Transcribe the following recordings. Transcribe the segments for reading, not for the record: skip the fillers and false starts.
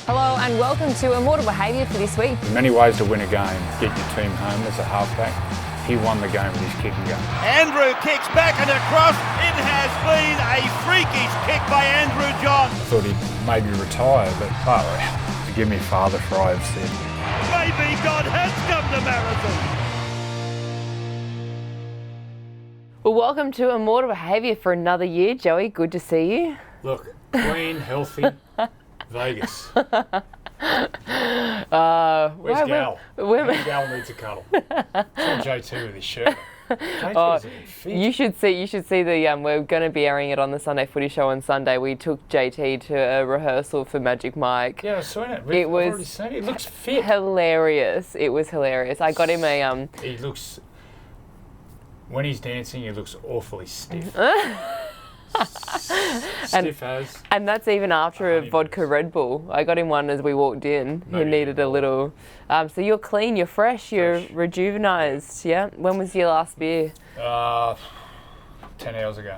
Hello and welcome to Immortal Behaviour for this week. Many ways to win a game. Get your team home as a halfback. He won the game with his kicking game. Andrew kicks back and across. It has been a freakish kick by Andrew Johns. I thought he'd maybe retire, but forgive me, Father, for I have said. Maybe God has come to Marathon. Well, welcome to Immortal Behaviour for another year, Joey. Good to see you. Look, clean, healthy, Vegas. Where's Gal? Gal needs a cuddle. It's JT with his shirt. You should see the we're going to be airing it on the Sunday Footy Show on Sunday. We took JT to a rehearsal for Magic Mike. Yeah, I saw it. It was already seen it. He looks fit. Hilarious. It was hilarious. I got him a He looks. When he's dancing, he looks awfully stiff. Stiff as. And that's even after a vodka Red Bull. I got him one as we walked in. He needed a little. So you're clean, you're fresh, you're rejuvenised. Yeah. When was your last beer? 10 hours ago.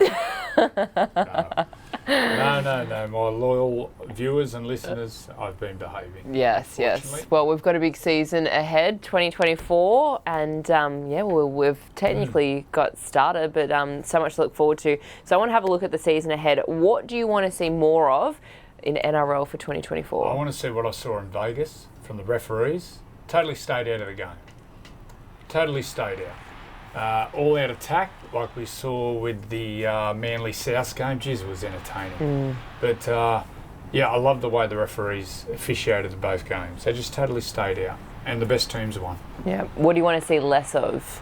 No. My loyal viewers and listeners, I've been behaving. Yes. Well, we've got a big season ahead, 2024, and we've technically got started, but so much to look forward to. So I want to have a look at the season ahead. What do you want to see more of in NRL for 2024? I want to see what I saw in Vegas from the referees. Totally stayed out of the game. Totally stayed out. All out attack, like we saw with the Manly South game. Jeez, it was entertaining. But I love the way the referees officiated both games. They just totally stayed out, and the best teams won. Yeah. What do you want to see less of?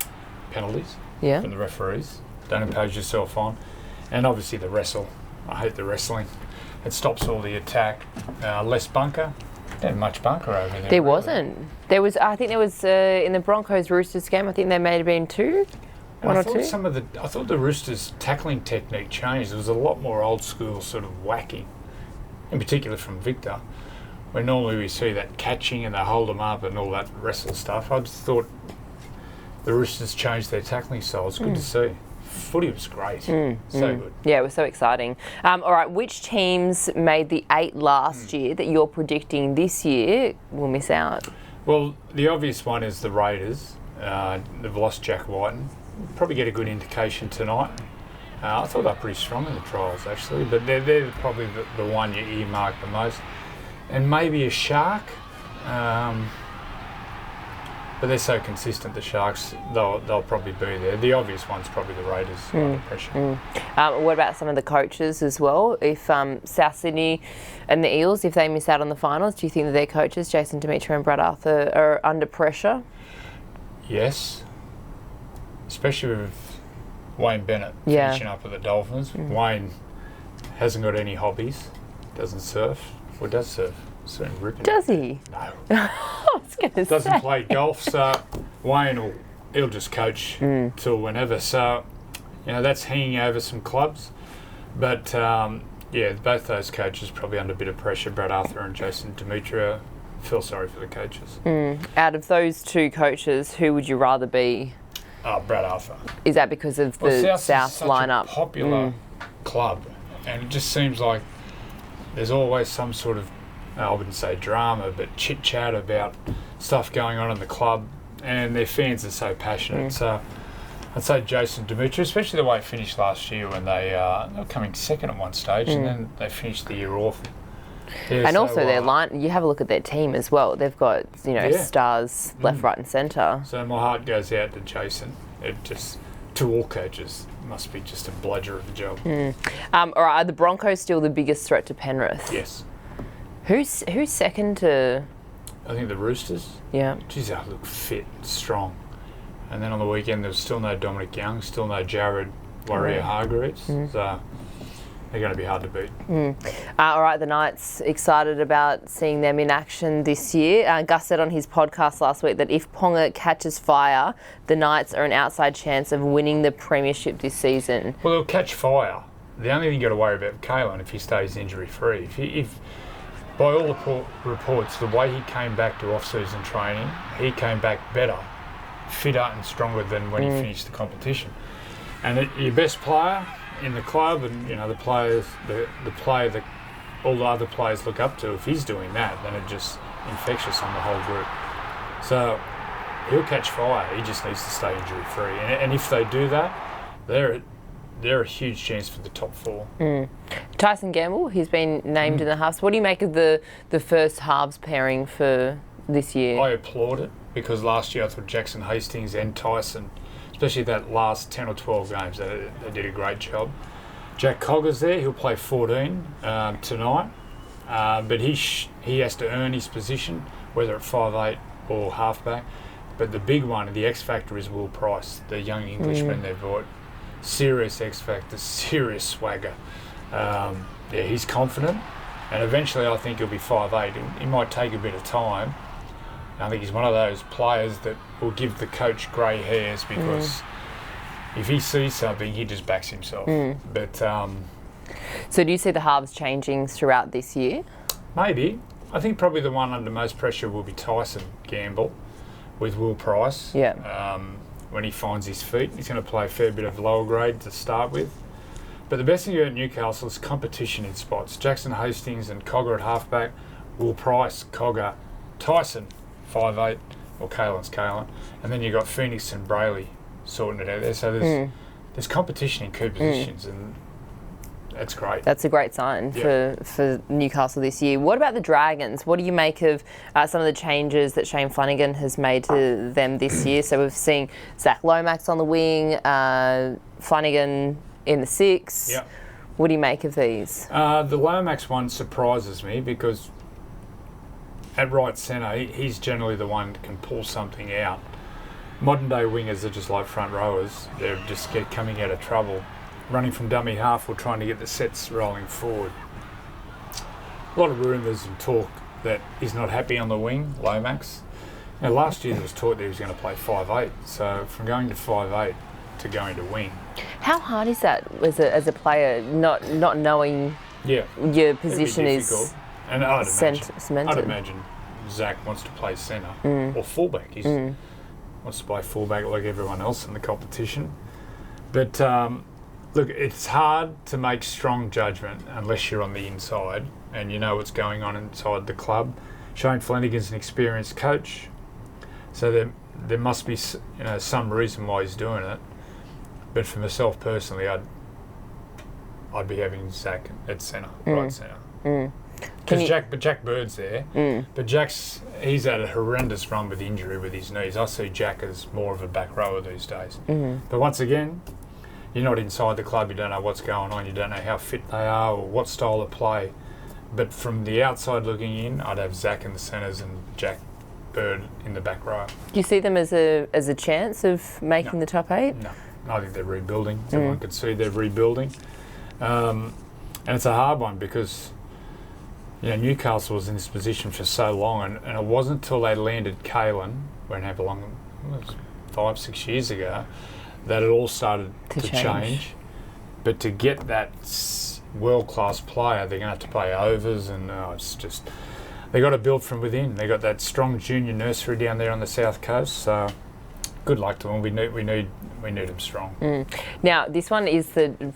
Penalties. Yeah. From the referees. Don't impose yourself on, and obviously the wrestle. I hate the wrestling. It stops all the attack. Less bunker. Not much bunker over there. There wasn't. There was. I think there was in the Broncos Roosters game. I think there may have been one or two. I thought the Roosters' tackling technique changed. There was a lot more old school sort of whacking, in particular from Victor, where normally we see that catching and they hold them up and all that wrestle stuff. I just thought the Roosters changed their tackling style. It's good to see. Footy was great. So good. Yeah, it was so exciting. All right, which teams made the 8 last year that you're predicting this year will miss out? Well, the obvious one is the Raiders. They've lost Jack Whiten. Probably get a good indication tonight. I thought they were pretty strong in the trials, actually, but they're probably the one you earmark the most. And maybe a Shark. But they're so consistent, the Sharks, they'll probably be there. The obvious one's probably the Raiders under pressure. What about some of the coaches as well? If South Sydney and the Eels, if they miss out on the finals, do you think that their coaches, Jason Demetriou and Brad Arthur, are under pressure? Yes. Especially with Wayne Bennett finishing up with the Dolphins. Wayne hasn't got any hobbies, doesn't surf, or does surf. Does he? No. I was going to say. Doesn't play golf, so Wayne he'll just coach till whenever. So, that's hanging over some clubs. But, both those coaches probably under a bit of pressure. Brad Arthur and Jason Demetriou. Feel sorry for the coaches. Out of those two coaches, who would you rather be? Brad Arthur. Is that because of the South lineup? A popular club, and it just seems like there's always some sort of, I wouldn't say drama, but chit-chat about stuff going on in the club, and their fans are so passionate. So I'd say Jason Demetriou, especially the way it finished last year when they were coming second at one stage, and then they finished the year off. Yeah, and also their line, you have a look at their team as well. They've got, stars left, right and centre. So my heart goes out to Jason. It just, to all coaches, must be just a bludger of a job. All right, are the Broncos still the biggest threat to Penrith? Yes. Who's second to? I think the Roosters. Yeah. Geez, they look fit, strong. And then on the weekend, there was still no Dominic Young, still no Jared Warrior-Hargreaves. So they're going to be hard to beat. All right, the Knights, excited about seeing them in action this year. Gus said on his podcast last week that if Ponga catches fire, the Knights are an outside chance of winning the Premiership this season. Well, they'll catch fire. The only thing you've got to worry about Kalen if he stays injury-free. If by all the reports, the way he came back to off-season training, he came back better, fitter and stronger than when he finished the competition. And your best player in the club, and the players, the player that all the other players look up to. If he's doing that, then it's just infectious on the whole group. So he'll catch fire. He just needs to stay injury free. And if they do that, they're a huge chance for the top 4. Tyson Gamble, he's been named in the halves. What do you make of the first halves pairing for this year? I applaud it, because last year I thought Jackson Hastings and Tyson, especially that last 10 or 12 games, they did a great job. Jack Cogger's there. He'll play 14 tonight, but he has to earn his position, whether at 5'8" or halfback. But the big one, the X factor, is Will Price, the young Englishman they've brought. Serious X factor, serious swagger. He's confident, and eventually I think he'll be 5'8". He might take a bit of time. I think he's one of those players that will give the coach grey hairs, because if he sees something, he just backs himself. But so do you see the halves changing throughout this year? Maybe. I think probably the one under most pressure will be Tyson Gamble with Will Price. Yeah. When he finds his feet, he's going to play a fair bit of lower grade to start with. But the best thing about Newcastle is competition in spots. Jackson Hastings and Cogger at halfback, Will Price, Cogger, Tyson, 5'8", or Kaelin's Kaelin, and then you've got Phoenix and Brayley sorting it out there. So there's competition in key positions, and that's great. That's a great sign for Newcastle this year. What about the Dragons? What do you make of some of the changes that Shane Flanagan has made to them this year? So we've seen Zach Lomax on the wing, Flanagan in the 6. Yeah. What do you make of these? The Lomax one surprises me, because at right centre, he's generally the one that can pull something out. Modern day wingers are just like front rowers. They're just coming out of trouble, running from dummy half or trying to get the sets rolling forward. A lot of rumours and talk that he's not happy on the wing, Lomax. Now, last year there was talk that he was going to play 5'8", so from going to 5'8" to going to wing. How hard is that as a player, not knowing your position is and cemented? I'd imagine Zach wants to play centre or fullback. He wants to play fullback like everyone else in the competition. But look, it's hard to make strong judgment unless you're on the inside and you know what's going on inside the club. Shane Flanagan's an experienced coach, so there must be some reason why he's doing it. But for myself personally, I'd be having Zach at centre, right centre. Because Jack Bird's there, but he's had a horrendous run with injury with his knees. I see Jack as more of a back rower these days. But once again, you're not inside the club, you don't know what's going on, you don't know how fit they are or what style of play. But from the outside looking in, I'd have Zach in the centres and Jack Bird in the back row. Do you see them as a chance of making the top 8? No, I think they're rebuilding. Everyone could see they're rebuilding. And it's a hard one because Newcastle was in this position for so long, and it wasn't until they landed Kaelin, however long, it was 5-6 years ago, that it all started to change. But to get that world-class player, they're going to have to play overs, and it's just, they got to build from within. They got that strong junior nursery down there on the south coast, so good luck to them. We need them strong. Now, this one is the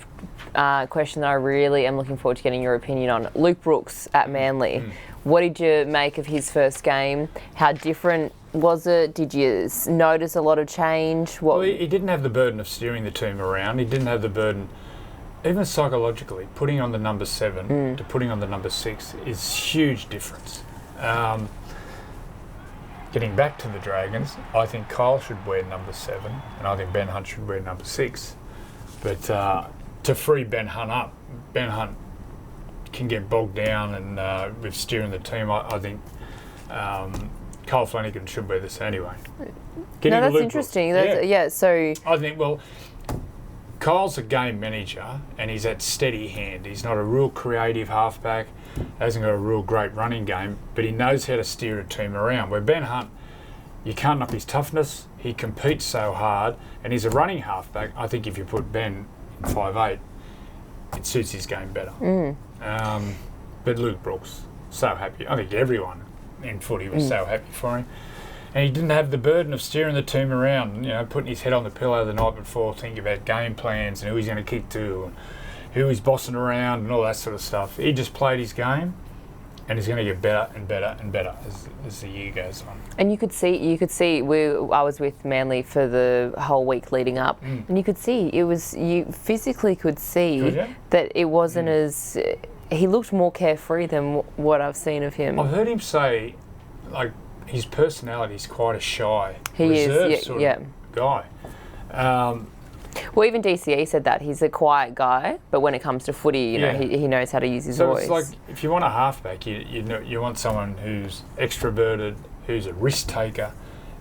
question that I really am looking forward to getting your opinion on. Luke Brooks at Manly. What did you make of his first game? How different was it? Did you notice a lot of change? Well, he didn't have the burden of steering the team around. He didn't have the burden, even psychologically, putting on the number 7 to putting on the number 6 is huge difference. Getting back to the Dragons, I think Kyle should wear number 7, and I think Ben Hunt should wear number 6. But to free Ben Hunt up, Ben Hunt can get bogged down and with steering the team. I think Kyle Flanagan should wear this anyway. That's interesting. So I think, Kyle's a game manager and he's that steady hand. He's not a real creative halfback, hasn't got a real great running game, but he knows how to steer a team around. Where Ben Hunt, you can't knock his toughness, he competes so hard, and he's a running halfback. I think if you put Ben in 5'8", it suits his game better. But Luke Brooks, so happy. I think everyone in footy was so happy for him. And he didn't have the burden of steering the team around, putting his head on the pillow the night before, thinking about game plans and who he's going to kick to, who he's bossing around and all that sort of stuff. He just played his game, and he's going to get better and better and better as the year goes on. And you could see. I was with Manly for the whole week leading up, and you could see you physically could see that it wasn't as. He looked more carefree than what I've seen of him. I've heard him say, like, his personality is quite a shy, reserved sort of guy. Well, even DCE said that he's a quiet guy, but when it comes to footy, you know, he knows how to use his voice. So it's like, if you want a halfback, you want someone who's extroverted, who's a risk taker,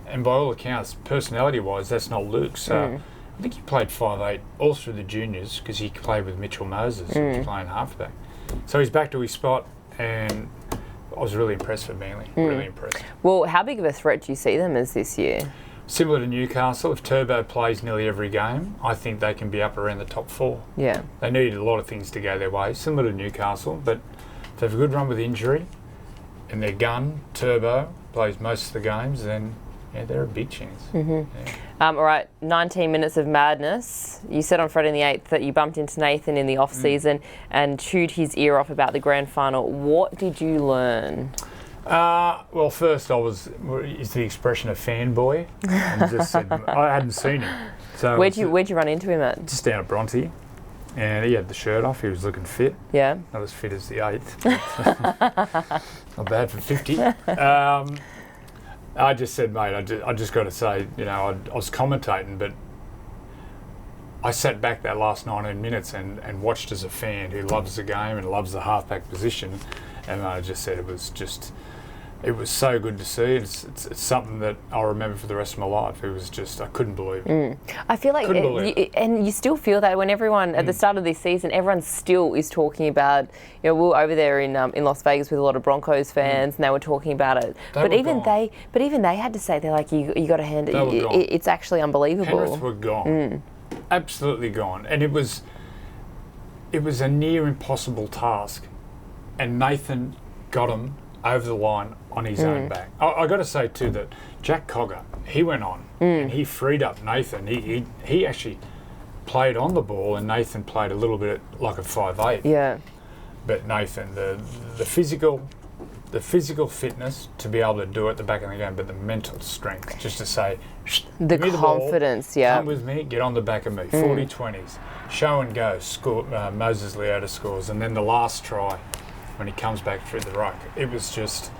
and by all accounts, personality-wise, that's not Luke. So I think he played 5'8" all through the juniors because he played with Mitchell Moses, who was playing halfback. So he's back to his spot, and I was really impressed with Manly. Really impressed. Well, how big of a threat do you see them as this year? Similar to Newcastle, if Turbo plays nearly every game, I think they can be up around the top 4. Yeah. They need a lot of things to go their way, similar to Newcastle, but if they have a good run with injury and their gun, Turbo, plays most of the games, then they're a big chance. All right, 19 minutes of madness. You said on Friday the 8th that you bumped into Nathan in the off-season and chewed his ear off about the grand final. What did you learn? Well, first is the expression of fanboy, and just said I hadn't seen him. So where'd you run into him at? Just down at Bronte, and he had the shirt off. He was looking fit. Yeah. Not as fit as the 8th. Not bad for 50. I just said, mate, I just got to say, I was commentating, but I sat back that last 19 minutes and watched as a fan who loves the game and loves the halfback position, and I just said it was so good to see. It's something that I'll remember for the rest of my life. It was just, I couldn't believe it. I feel like, and you still feel that when everyone, at the start of this season, everyone still is talking about, we were over there in Las Vegas with a lot of Broncos fans, and they were talking about it. But even they had to say, they're like, you got to hand it. It's actually unbelievable. Penrith were gone. Absolutely gone. And it was a near impossible task. And Nathan got him over the line on his own back. I got to say too that Jack Cogger, he went on and he freed up Nathan. He actually played on the ball, and Nathan played a little bit like a 5'8". Yeah. But Nathan, the physical fitness to be able to do it at the back of the game, but the mental strength just to say, the confidence, come with me, get on the back of me, 40-20s, show and go, score. Moses Leota scores, and then the last try, when he comes back through the ruck. It was just...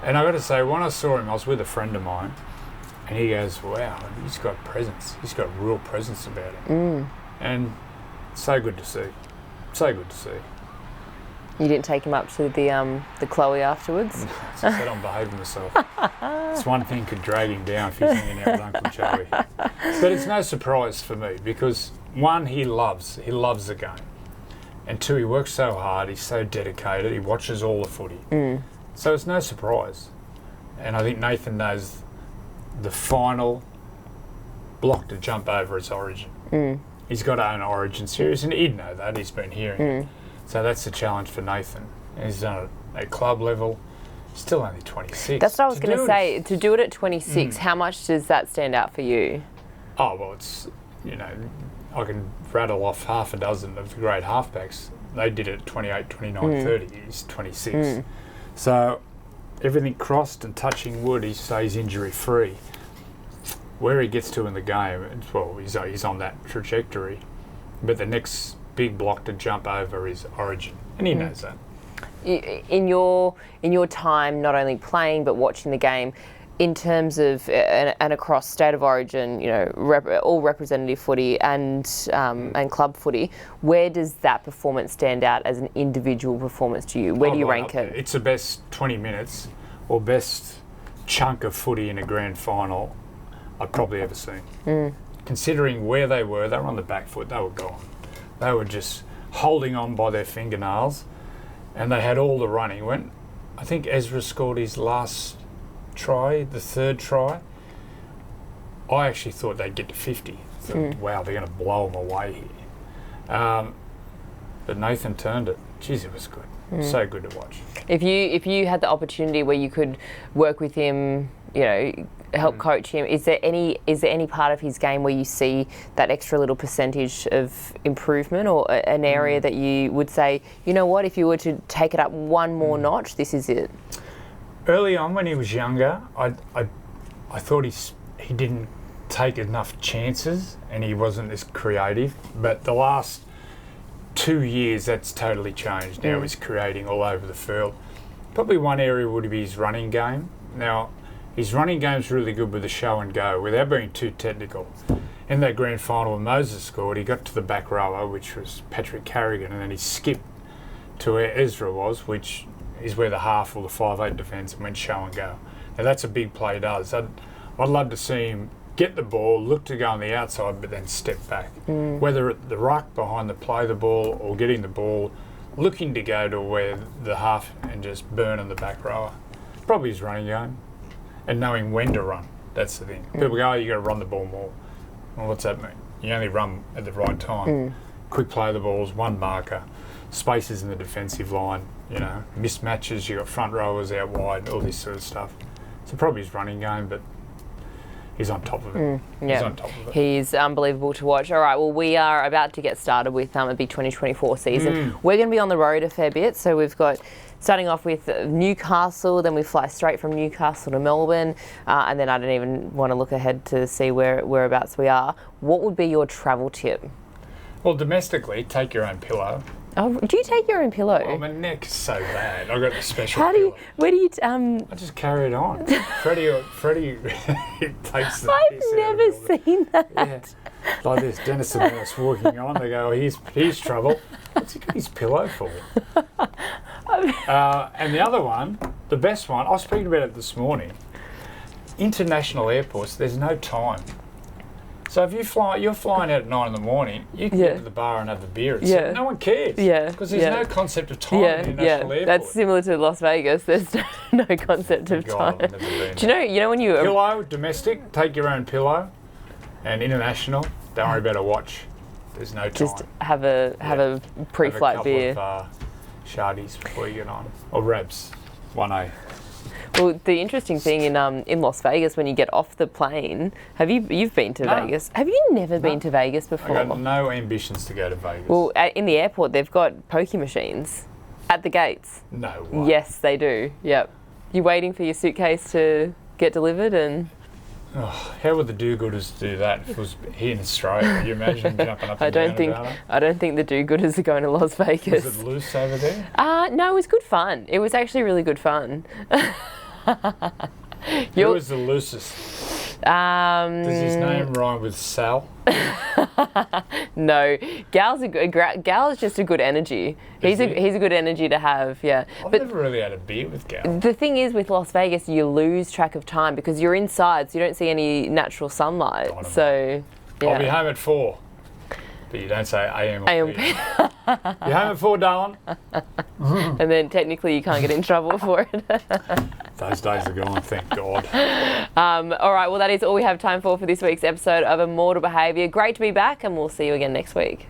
And I got to say, when I saw him, I was with a friend of mine, and he goes, wow, he's got presence. He's got real presence about him. And so good to see. So good to see. You didn't take him up to the Chloe afterwards? I said I'm behaving myself. It's one thing could drag him down if he's hanging out with Uncle Joey. But it's no surprise for me, because one, he loves the game. And two, he works so hard, he's so dedicated, he watches all the footy. So it's no surprise. And I think Nathan knows the final block to jump over is Origin. He's got to own Origin series, and he'd know that, he's been hearing it. So that's the challenge for Nathan. And he's done it at club level, still only 26. That's what I was going to say. To do it at 26, how much does that stand out for you? Oh, well, it's, I can rattle off half a dozen of the great halfbacks. They did it at 28, 29, 30. He's 26. So everything crossed and touching wood, he stays injury-free. Where he gets to in the game, well, he's on that trajectory. But the next big block to jump over is Origin, and he knows that. In your time, not only playing but watching the game, in terms of and across state of origin, all representative footy and club footy, where does that performance stand out as an individual performance to you? Where do you rank it? It's the best 20 minutes or best chunk of footy in a grand final I've probably ever seen. Considering where they were on the back foot, they were gone. They were just holding on by their fingernails, and they had all the running. I think Ezra scored his last try, the third try, I actually thought they'd get to 50. Thought, wow, they're going to blow them away here. But Nathan turned it. Jeez, it was good. So good to watch. If you had the opportunity where you could work with him help coach him. Is there any part of his game where you see that extra little percentage of improvement, or an area that you would say, you know what, if you were to take it up one more notch, this is it? Early on when he was younger, I thought he didn't take enough chances and he wasn't as creative. But the last 2 years, that's totally changed. Now he's creating all over the field. Probably one area would be his running game. Now, his running game's really good with the show and go, without being too technical. In that grand final when Moses scored, he got to the back rower, which was Patrick Carrigan, and then he skipped to where Ezra was, which is where the half or the 5'8" defence, and went show and go. Now that's a big play he does. I'd love to see him get the ball, look to go on the outside, but then step back. Whether at the ruck behind the play the ball, or getting the ball, looking to go to where the half and just burn on the back rower. Probably his running game. And knowing when to run, that's the thing. People go, you got to run the ball more. Well, what's that mean? You only run at the right time. Quick play the balls, one marker, spaces in the defensive line, mismatches, you got front rowers out wide, all this sort of stuff. So probably his running game, but he's on top of it. He's on top of it. He's unbelievable to watch. All right, well, we are about to get started with a big 2024 season. We're going to be on the road a fair bit, so we've got... Starting off with Newcastle, then we fly straight from Newcastle to Melbourne, and then I don't even want to look ahead to see whereabouts we are. What would be your travel tip? Well, domestically, take your own pillow. Oh, do you take your own pillow? Well, my neck is so bad. I've got the special pillow. Where do you... I just carry it on. Freddie takes the I've piss out never of it. seen that. Yeah. Like this, Dennis and Dennis walking on, they go, here's trouble. What's he got his pillow for? And the other one, the best one, I was speaking about it this morning. International airports, there's no time. So if you're flying out at 9 in the morning, you can get to the bar and have a beer. No one cares. Because there's no concept of time in international airport. That's similar to Las Vegas. There's no concept of time. I've never been Do you know when you... Pillow, domestic, take your own pillow. And international, don't worry about a watch. There's no time. Just have a pre-flight beer. Have a couple of Shardies before you get on. Or Rabs, 1A. Well, the interesting thing in Las Vegas, when you get off the plane, you've been to Vegas? Have you never been to Vegas before? I've got no ambitions to go to Vegas. Well, in the airport, they've got pokie machines at the gates. No way. Yes, they do. Yep. You're waiting for your suitcase to get delivered and... Oh, how would the do-gooders do that if it was here in Australia? Can you imagine jumping up and down about it? I don't think the do-gooders are going to Las Vegas. Was it loose over there? No, it was good fun. It was actually really good fun. Who was the loosest? Does his name rhyme with Sal? No, Gal's just a good energy. He's a good energy to have. Yeah, I've never really had a beer with Gal. The thing is, with Las Vegas, you lose track of time because you're inside, so you don't see any natural sunlight. So, yeah. I'll be home at 4. But you don't say AM or PM. You're home at 4, darling. And then technically you can't get in trouble for it. Those days are gone, thank God. All right, well, that is all we have time for this week's episode of Immortal Behaviour. Great to be back, and we'll see you again next week.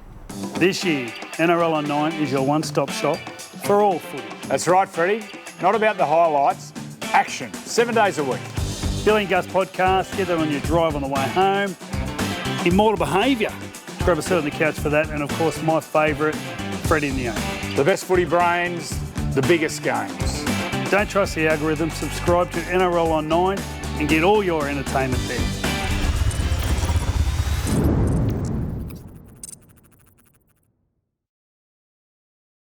This year, NRL on 9 is your one-stop shop for all footy. That's right, Freddie. Not about the highlights. Action. 7 days a week. Billy and Gus podcast, get that on your drive on the way home. Immortal Behaviour. Grab a seat on the couch for that. And, of course, my favourite, Freddie in the Eighth. The best footy brains, the biggest games. Don't trust the algorithm. Subscribe to NRL on 9 and get all your entertainment there.